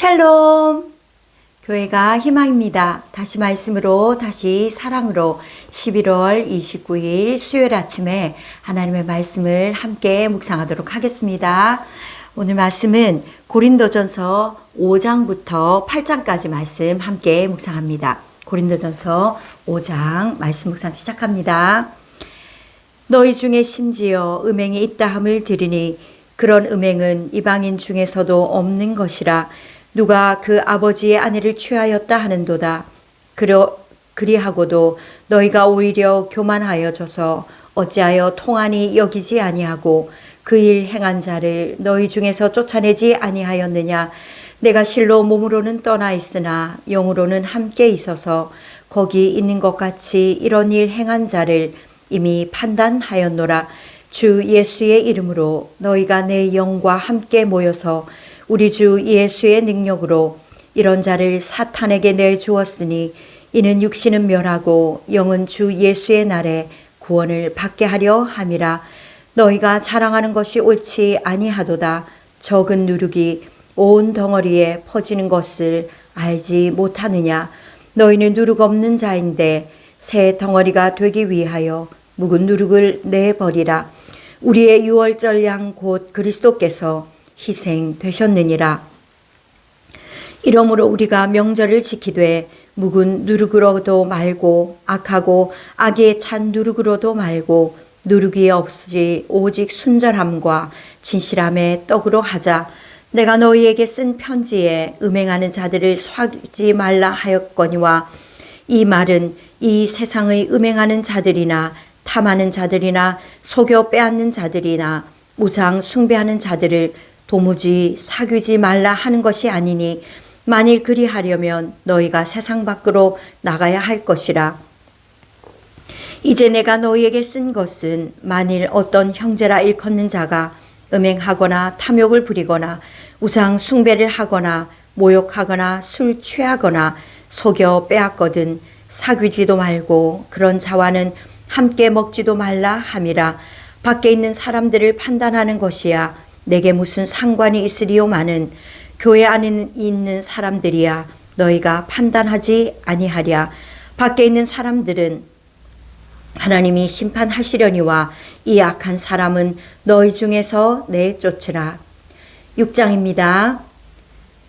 샬롬! 교회가 희망입니다. 다시 말씀으로, 다시 사랑으로 11월 29일 수요일 아침에 하나님의 말씀을 함께 묵상하도록 하겠습니다. 오늘 말씀은 고린도전서 5장부터 8장까지 말씀 함께 묵상합니다. 고린도전서 5장 말씀 묵상 시작합니다. 너희 중에 심지어 음행이 있다함을 들으니 그런 음행은 이방인 중에서도 없는 것이라. 누가 그 아버지의 아내를 취하였다 하는도다. 그리하고도 너희가 오히려 교만하여져서 어찌하여 통한이 여기지 아니하고 그 일 행한 자를 너희 중에서 쫓아내지 아니하였느냐. 내가 실로 몸으로는 떠나 있으나 영으로는 함께 있어서 거기 있는 것 같이 이런 일 행한 자를 이미 판단하였노라. 주 예수의 이름으로 너희가 내 영과 함께 모여서 우리 주 예수의 능력으로 이런 자를 사탄에게 내주었으니 이는 육신은 멸하고 영은 주 예수의 날에 구원을 받게 하려 함이라. 너희가 자랑하는 것이 옳지 아니하도다. 적은 누룩이 온 덩어리에 퍼지는 것을 알지 못하느냐. 너희는 누룩 없는 자인데 새 덩어리가 되기 위하여 묵은 누룩을 내버리라. 우리의 유월절 양 곧 그리스도께서 희생되셨느니라. 이러므로 우리가 명절을 지키되 묵은 누룩으로도 말고 악하고 악에 찬 누룩으로도 말고 누룩이 없이 오직 순절함과 진실함의 떡으로 하자. 내가 너희에게 쓴 편지에 음행하는 자들을 속이지 말라 하였거니와 이 말은 이 세상의 음행하는 자들이나 탐하는 자들이나 속여 빼앗는 자들이나 우상 숭배하는 자들을 도무지 사귀지 말라 하는 것이 아니니 만일 그리하려면 너희가 세상 밖으로 나가야 할 것이라. 이제 내가 너희에게 쓴 것은 만일 어떤 형제라 일컫는 자가 음행하거나 탐욕을 부리거나 우상 숭배를 하거나 모욕하거나 술 취하거나 속여 빼앗거든 사귀지도 말고 그런 자와는 함께 먹지도 말라 함이라. 밖에 있는 사람들을 판단하는 것이야 내게 무슨 상관이 있으리요마는 교회 안에 있는 사람들이야 너희가 판단하지 아니하랴. 밖에 있는 사람들은 하나님이 심판하시려니와 이 악한 사람은 너희 중에서 내쫓으라. 6장입니다.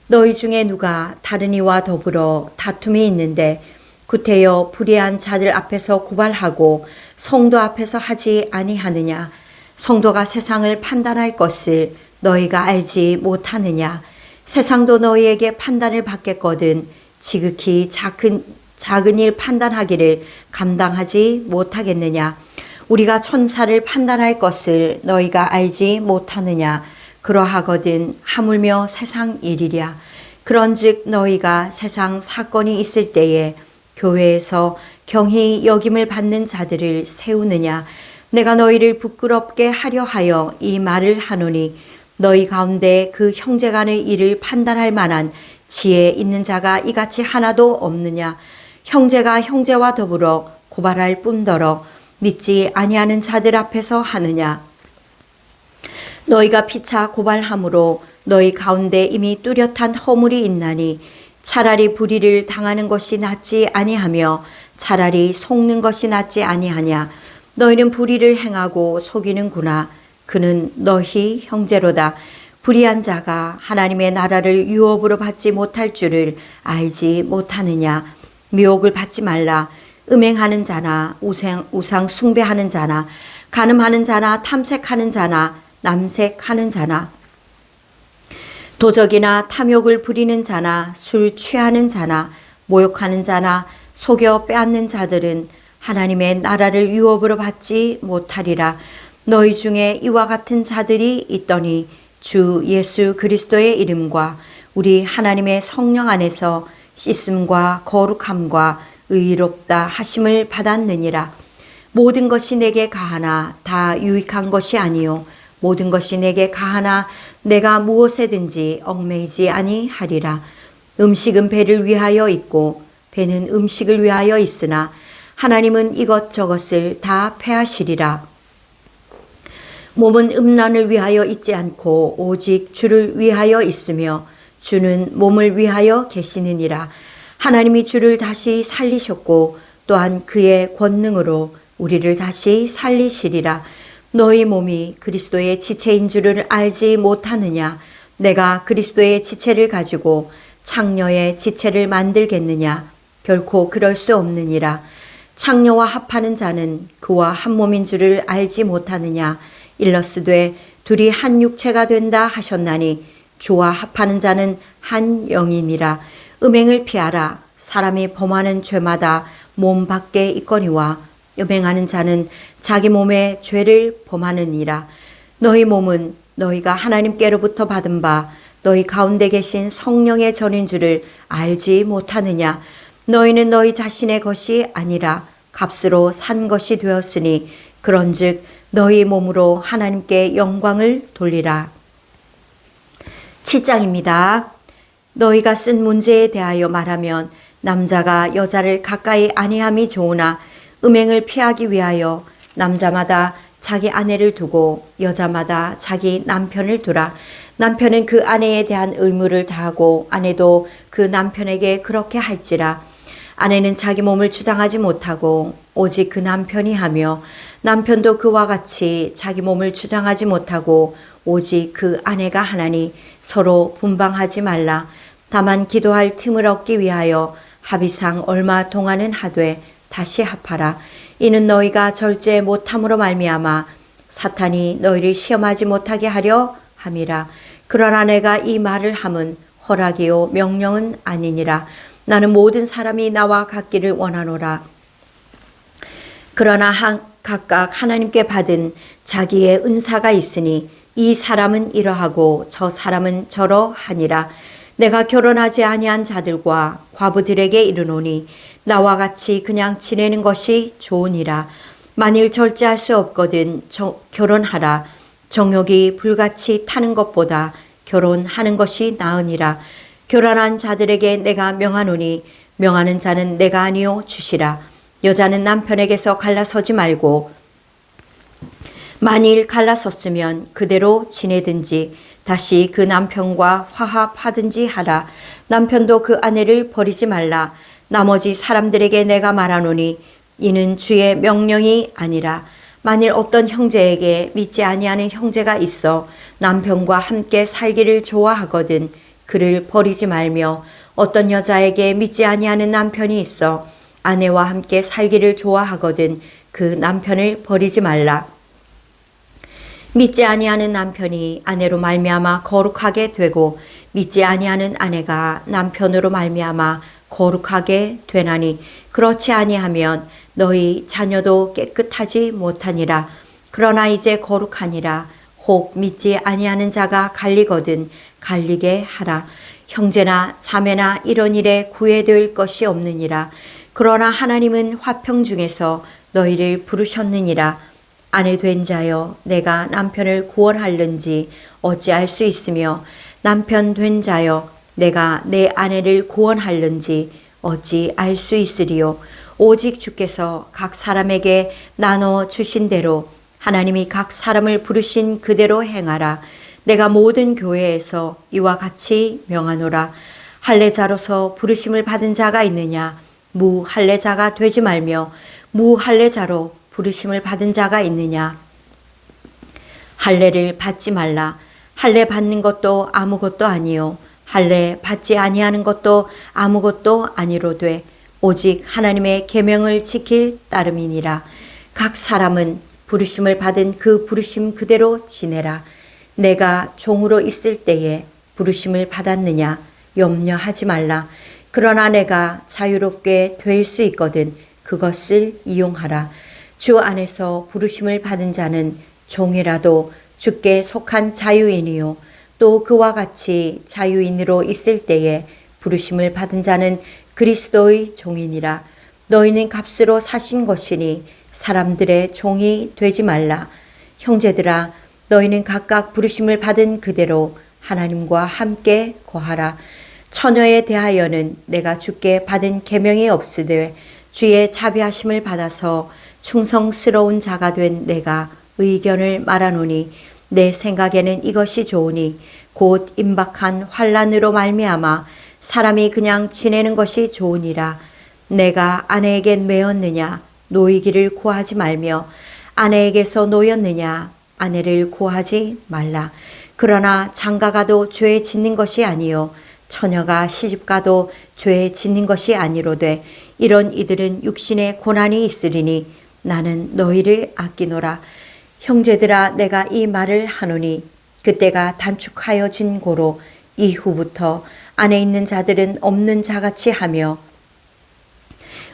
너희 중에 누가 다른 이와 더불어 다툼이 있는데 구태여 불의한 자들 앞에서 고발하고 성도 앞에서 하지 아니하느냐. 성도가 세상을 판단할 것을 너희가 알지 못하느냐. 세상도 너희에게 판단을 받겠거든 지극히 작은 일 판단하기를 감당하지 못하겠느냐. 우리가 천사를 판단할 것을 너희가 알지 못하느냐. 그러하거든 하물며 세상 일이랴. 그런즉 너희가 세상 사건이 있을 때에 교회에서 경히 여김을 받는 자들을 세우느냐. 내가 너희를 부끄럽게 하려 하여 이 말을 하노니 너희 가운데 그 형제간의 일을 판단할 만한 지혜 있는 자가 이같이 하나도 없느냐. 형제가 형제와 더불어 고발할 뿐더러 믿지 아니하는 자들 앞에서 하느냐. 너희가 피차 고발함으로 너희 가운데 이미 뚜렷한 허물이 있나니 차라리 불의를 당하는 것이 낫지 아니하며 차라리 속는 것이 낫지 아니하냐. 너희는 불의를 행하고 속이는구나. 그는 너희 형제로다. 불의한 자가 하나님의 나라를 유업으로 받지 못할 줄을 알지 못하느냐. 미혹을 받지 말라. 음행하는 자나 우상 숭배하는 자나 간음하는 자나 탐색하는 자나 남색하는 자나 도적이나 탐욕을 부리는 자나 술 취하는 자나 모욕하는 자나 속여 빼앗는 자들은 하나님의 나라를 유업으로 받지 못하리라. 너희 중에 이와 같은 자들이 있더니 주 예수 그리스도의 이름과 우리 하나님의 성령 안에서 씻음과 거룩함과 의롭다 하심을 받았느니라. 모든 것이 내게 가하나 다 유익한 것이 아니요 모든 것이 내게 가하나 내가 무엇에든지 얽매이지 아니하리라. 음식은 배를 위하여 있고 배는 음식을 위하여 있으나 하나님은 이것저것을 다 패하시리라. 몸은 음란을 위하여 있지 않고 오직 주를 위하여 있으며 주는 몸을 위하여 계시느니라. 하나님이 주를 다시 살리셨고 또한 그의 권능으로 우리를 다시 살리시리라. 너희 몸이 그리스도의 지체인 줄을 알지 못하느냐? 내가 그리스도의 지체를 가지고 창녀의 지체를 만들겠느냐? 결코 그럴 수 없느니라. 창녀와 합하는 자는 그와 한 몸인 줄을 알지 못하느냐? 일러스되 둘이 한 육체가 된다 하셨나니 주와 합하는 자는 한 영이니라. 음행을 피하라. 사람이 범하는 죄마다 몸 밖에 있거니와 음행하는 자는 자기 몸에 죄를 범하느니라. 너희 몸은 너희가 하나님께로부터 받은 바 너희 가운데 계신 성령의 전인 줄을 알지 못하느냐? 너희는 너희 자신의 것이 아니라 값으로 산 것이 되었으니 그런즉 너희 몸으로 하나님께 영광을 돌리라. 7장입니다. 너희가 쓴 문제에 대하여 말하면 남자가 여자를 가까이 아니함이 좋으나 음행을 피하기 위하여 남자마다 자기 아내를 두고 여자마다 자기 남편을 두라. 남편은 그 아내에 대한 의무를 다하고 아내도 그 남편에게 그렇게 할지라. 아내는 자기 몸을 주장하지 못하고 오직 그 남편이 하며 남편도 그와 같이 자기 몸을 주장하지 못하고 오직 그 아내가 하나니 서로 분방하지 말라. 다만 기도할 틈을 얻기 위하여 합의상 얼마 동안은 하되 다시 합하라. 이는 너희가 절제 못함으로 말미암아 사탄이 너희를 시험하지 못하게 하려 함이라. 그러나 내가 이 말을 함은 허락이요 명령은 아니니라. 나는 모든 사람이 나와 같기를 원하노라. 그러나 각각 하나님께 받은 자기의 은사가 있으니 이 사람은 이러하고 저 사람은 저러하니라. 내가 결혼하지 아니한 자들과 과부들에게 이르노니 나와 같이 그냥 지내는 것이 좋으니라. 만일 절제할 수 없거든 결혼하라. 정욕이 불같이 타는 것보다 결혼하는 것이 나으니라. 결혼한 자들에게 내가 명하노니 명하는 자는 내가 아니요 주시라. 여자는 남편에게서 갈라서지 말고 만일 갈라섰으면 그대로 지내든지 다시 그 남편과 화합하든지 하라. 남편도 그 아내를 버리지 말라. 나머지 사람들에게 내가 말하노니 이는 주의 명령이 아니라. 만일 어떤 형제에게 믿지 아니하는 형제가 있어 남편과 함께 살기를 좋아하거든 그를 버리지 말며 어떤 여자에게 믿지 아니하는 남편이 있어 아내와 함께 살기를 좋아하거든 그 남편을 버리지 말라. 믿지 아니하는 남편이 아내로 말미암아 거룩하게 되고 믿지 아니하는 아내가 남편으로 말미암아 거룩하게 되나니 그렇지 아니하면 너희 자녀도 깨끗하지 못하니라. 그러나 이제 거룩하니라. 혹 믿지 아니하는 자가 갈리거든 갈리게 하라. 형제나 자매나 이런 일에 구애될 것이 없느니라. 그러나 하나님은 화평 중에서 너희를 부르셨느니라. 아내 된 자여 내가 남편을 구원할는지 어찌할 수 있으며 남편 된 자여 내가 내 아내를 구원할는지 어찌 알 수 있으리요. 오직 주께서 각 사람에게 나눠 주신 대로 하나님이 각 사람을 부르신 그대로 행하라. 내가 모든 교회에서 이와 같이 명하노라. 할례자로서 부르심을 받은 자가 있느냐? 무할례자가 되지 말며 무할례자로 부르심을 받은 자가 있느냐? 할례를 받지 말라. 할례 받는 것도 아무것도 아니요 할례 받지 아니하는 것도 아무것도 아니로되 오직 하나님의 계명을 지킬 따름이니라. 각 사람은 부르심을 받은 그 부르심 그대로 지내라. 내가 종으로 있을 때에 부르심을 받았느냐 염려하지 말라. 그러나 내가 자유롭게 될 수 있거든 그것을 이용하라. 주 안에서 부르심을 받은 자는 종이라도 주께 속한 자유인이요 또 그와 같이 자유인으로 있을 때에 부르심을 받은 자는 그리스도의 종이니라. 너희는 값으로 사신 것이니 사람들의 종이 되지 말라. 형제들아 너희는 각각 부르심을 받은 그대로 하나님과 함께 거하라. 처녀에 대하여는 내가 주께 받은 계명이 없으되 주의 자비하심을 받아서 충성스러운 자가 된 내가 의견을 말하노니 내 생각에는 이것이 좋으니 곧 임박한 환란으로 말미암아 사람이 그냥 지내는 것이 좋으니라. 내가 아내에겐 매었느냐 노이기를 구하지 말며 아내에게서 노였느냐 아내를 구하지 말라. 그러나 장가가도 죄 짓는 것이 아니요 처녀가 시집가도 죄 짓는 것이 아니로되 이런 이들은 육신에 고난이 있으리니 나는 너희를 아끼노라. 형제들아 내가 이 말을 하노니 그때가 단축하여진 고로 이후부터 안에 있는 자들은 없는 자같이 하며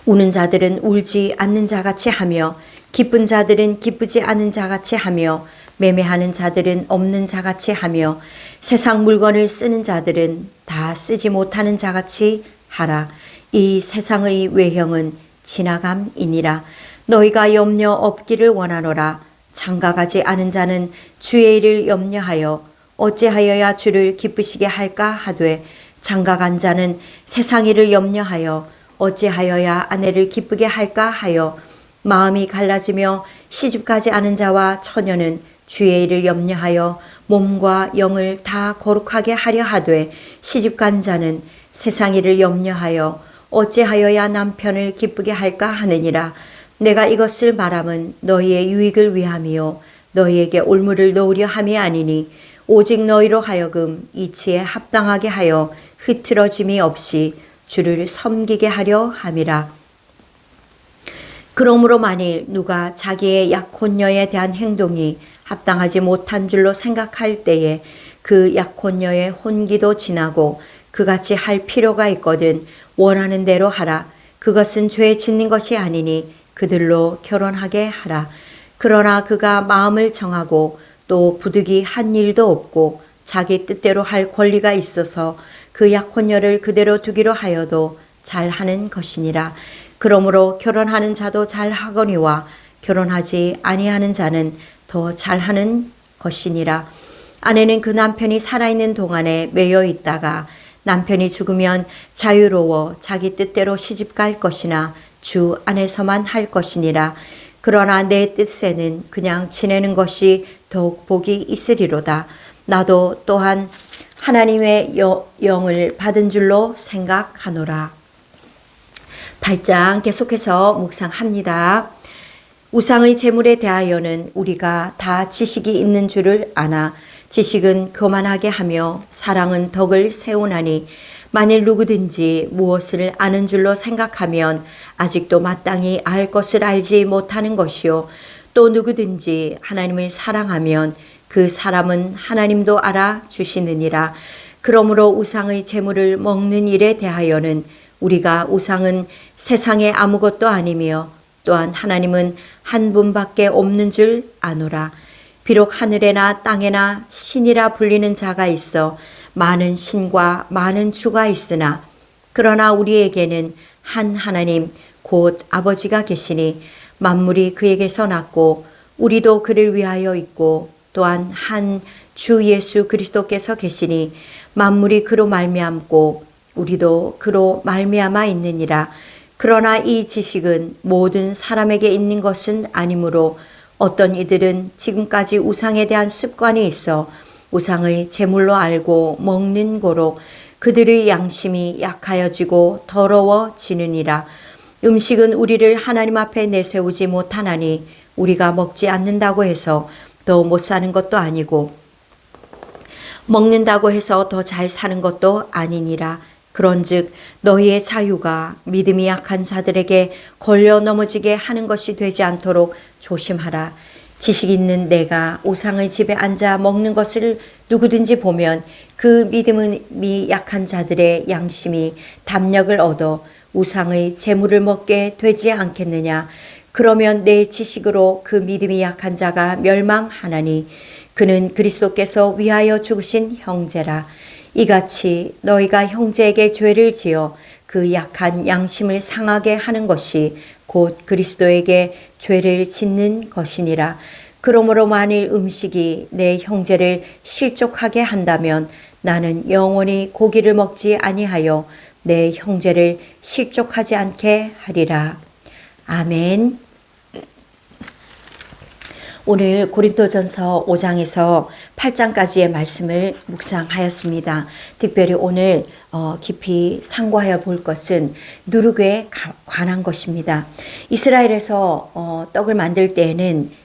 우는 자들은 울지 않는 자같이 하며 기쁜 자들은 기쁘지 않은 자같이 하며 매매하는 자들은 없는 자같이 하며 세상 물건을 쓰는 자들은 다 쓰지 못하는 자같이 하라. 이 세상의 외형은 지나감이니라. 너희가 염려 없기를 원하노라. 장가가지 않은 자는 주의 일을 염려하여 어찌하여야 주를 기쁘시게 할까 하되 장가간 자는 세상 일을 염려하여 어찌하여야 아내를 기쁘게 할까 하여 마음이 갈라지며 시집가지 않은 자와 처녀는 주의 일을 염려하여 몸과 영을 다 거룩하게 하려 하되 시집간 자는 세상 일을 염려하여 어찌하여야 남편을 기쁘게 할까 하느니라. 내가 이것을 말함은 너희의 유익을 위함이요 너희에게 올무를 놓으려 함이 아니니 오직 너희로 하여금 이치에 합당하게 하여 흐트러짐이 없이 주를 섬기게 하려 함이라. 그러므로 만일 누가 자기의 약혼녀에 대한 행동이 합당하지 못한 줄로 생각할 때에 그 약혼녀의 혼기도 지나고 그같이 할 필요가 있거든 원하는 대로 하라. 그것은 죄 짓는 것이 아니니 그들로 결혼하게 하라. 그러나 그가 마음을 정하고 또 부득이 한 일도 없고 자기 뜻대로 할 권리가 있어서 그 약혼녀를 그대로 두기로 하여도 잘하는 것이니라. 그러므로 결혼하는 자도 잘하거니와 결혼하지 아니하는 자는 더 잘하는 것이니라. 아내는 그 남편이 살아있는 동안에 매여 있다가 남편이 죽으면 자유로워 자기 뜻대로 시집갈 것이나 주 안에서만 할 것이니라. 그러나 내 뜻에는 그냥 지내는 것이 더욱 복이 있으리로다. 나도 또한 하나님의 영을 받은 줄로 생각하노라. 8장 계속해서 묵상합니다. 우상의 제물에 대하여는 우리가 다 지식이 있는 줄을 아나 지식은 교만하게 하며 사랑은 덕을 세우나니 만일 누구든지 무엇을 아는 줄로 생각하면 아직도 마땅히 알 것을 알지 못하는 것이요 또 누구든지 하나님을 사랑하면 그 사람은 하나님도 알아주시느니라. 그러므로 우상의 제물을 먹는 일에 대하여는 우리가 우상은 세상에 아무것도 아니며 또한 하나님은 한 분밖에 없는 줄 아노라. 비록 하늘에나 땅에나 신이라 불리는 자가 있어 많은 신과 많은 주가 있으나 그러나 우리에게는 한 하나님 곧 아버지가 계시니 만물이 그에게서 났고 우리도 그를 위하여 있고 또한 한 주 예수 그리스도께서 계시니 만물이 그로 말미암고 우리도 그로 말미암아 있느니라. 그러나 이 지식은 모든 사람에게 있는 것은 아니므로 어떤 이들은 지금까지 우상에 대한 습관이 있어 우상의 제물로 알고 먹는 고로 그들의 양심이 약하여지고 더러워지느니라. 음식은 우리를 하나님 앞에 내세우지 못하나니 우리가 먹지 않는다고 해서 더 못 사는 것도 아니고 먹는다고 해서 더 잘 사는 것도 아니니라. 그런즉 너희의 자유가 믿음이 약한 자들에게 걸려 넘어지게 하는 것이 되지 않도록 조심하라. 지식 있는 내가 우상의 집에 앉아 먹는 것을 누구든지 보면 그 믿음이 약한 자들의 양심이 담력을 얻어 우상의 재물을 먹게 되지 않겠느냐. 그러면 내 지식으로 그 믿음이 약한 자가 멸망하나니 그는 그리스도께서 위하여 죽으신 형제라. 이같이 너희가 형제에게 죄를 지어 그 약한 양심을 상하게 하는 것이 곧 그리스도에게 죄를 짓는 것이니라. 그러므로 만일 음식이 내 형제를 실족하게 한다면 나는 영원히 고기를 먹지 아니하여 내 형제를 실족하지 않게 하리라. 아멘. 오늘 고린도전서 5장에서 8장까지의 말씀을 묵상하였습니다. 특별히 오늘 깊이 상고하여 볼 것은 누룩에 관한 것입니다. 이스라엘에서 떡을 만들 때에는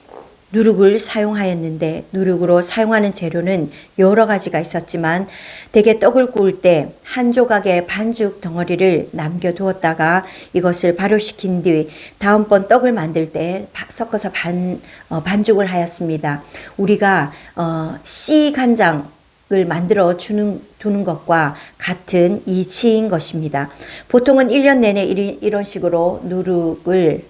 누룩을 사용하였는데 누룩으로 사용하는 재료는 여러 가지가 있었지만 대개 떡을 구울 때 한 조각의 반죽 덩어리를 남겨두었다가 이것을 발효시킨 뒤 다음번 떡을 만들 때 섞어서 반죽을 하였습니다. 우리가 씨 간장을 만들어 두는 것과 같은 이치인 것입니다. 보통은 1년 내내 이런 식으로 누룩을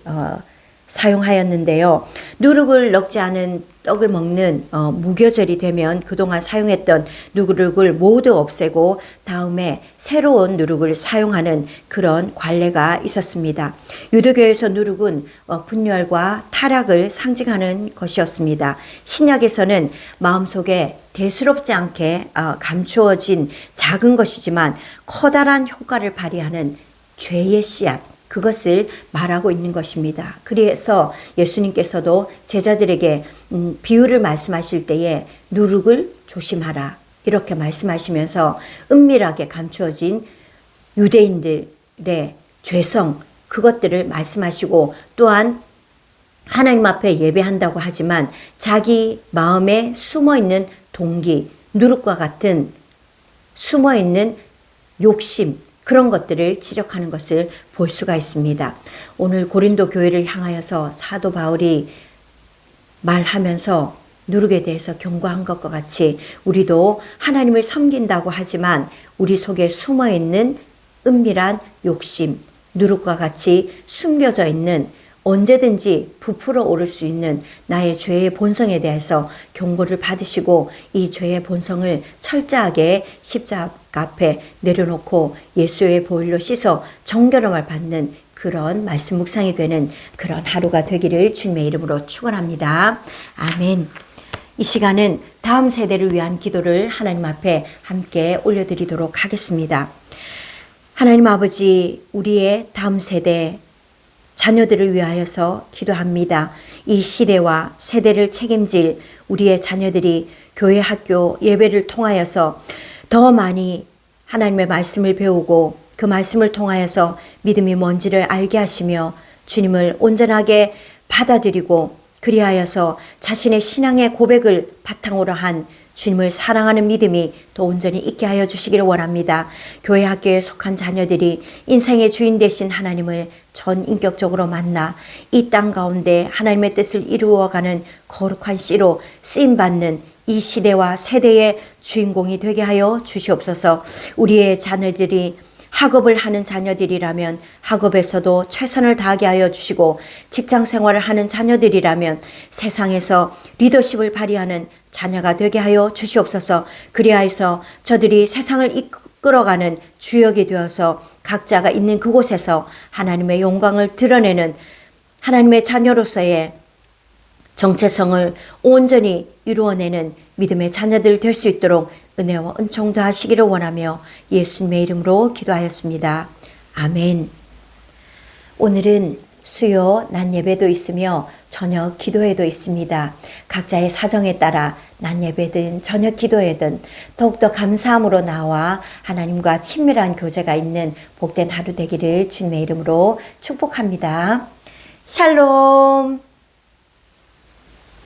사용하였는데요. 누룩을 넣지 않은 떡을 먹는 무교절이 되면 그동안 사용했던 누룩을 모두 없애고 다음에 새로운 누룩을 사용하는 그런 관례가 있었습니다. 유대교에서 누룩은 분열과 타락을 상징하는 것이었습니다. 신약에서는 마음속에 대수롭지 않게 감추어진 작은 것이지만 커다란 효과를 발휘하는 죄의 씨앗, 그것을 말하고 있는 것입니다. 그래서 예수님께서도 제자들에게 비유를 말씀하실 때에 누룩을 조심하라 이렇게 말씀하시면서 은밀하게 감추어진 유대인들의 죄성 그것들을 말씀하시고 또한 하나님 앞에 예배한다고 하지만 자기 마음에 숨어있는 동기, 누룩과 같은 숨어있는 욕심 그런 것들을 지적하는 것을 볼 수가 있습니다. 오늘 고린도 교회를 향하여서 사도 바울이 말하면서 누룩에 대해서 경고한 것과 같이 우리도 하나님을 섬긴다고 하지만 우리 속에 숨어있는 은밀한 욕심, 누룩과 같이 숨겨져 있는 언제든지 부풀어 오를 수 있는 나의 죄의 본성에 대해서 경고를 받으시고 이 죄의 본성을 철저하게 십자가 앞에 내려놓고 예수의 보혈로 씻어 정결함을 받는 그런 말씀 묵상이 되는 그런 하루가 되기를 주님의 이름으로 축원합니다. 아멘. 이 시간은 다음 세대를 위한 기도를 하나님 앞에 함께 올려드리도록 하겠습니다. 하나님 아버지, 우리의 다음 세대 자녀들을 위하여서 기도합니다. 이 시대와 세대를 책임질 우리의 자녀들이 교회 학교 예배를 통하여서 더 많이 하나님의 말씀을 배우고 그 말씀을 통하여서 믿음이 뭔지를 알게 하시며 주님을 온전하게 받아들이고 그리하여서 자신의 신앙의 고백을 바탕으로 한 주님을 사랑하는 믿음이 더 온전히 있게 하여 주시기를 원합니다. 교회 학교에 속한 자녀들이 인생의 주인 되신 하나님을 전인격적으로 만나 이 땅 가운데 하나님의 뜻을 이루어가는 거룩한 씨로 쓰임받는 이 시대와 세대의 주인공이 되게 하여 주시옵소서. 우리의 자녀들이 학업을 하는 자녀들이라면 학업에서도 최선을 다하게 하여 주시고 직장 생활을 하는 자녀들이라면 세상에서 리더십을 발휘하는 자녀가 되게 하여 주시옵소서. 그리하여서 저들이 세상을 이끌어가는 주역이 되어서 각자가 있는 그곳에서 하나님의 영광을 드러내는 하나님의 자녀로서의 정체성을 온전히 이루어내는 믿음의 자녀들 될 수 있도록 은혜와 은총 더하시기를 원하며 예수님의 이름으로 기도하였습니다. 아멘. 오늘은 수요 낮 예배도 있으며 저녁 기도회도 있습니다. 각자의 사정에 따라 낮 예배든 저녁 기도회든 더욱더 감사함으로 나와 하나님과 친밀한 교제가 있는 복된 하루 되기를 주님의 이름으로 축복합니다. 샬롬.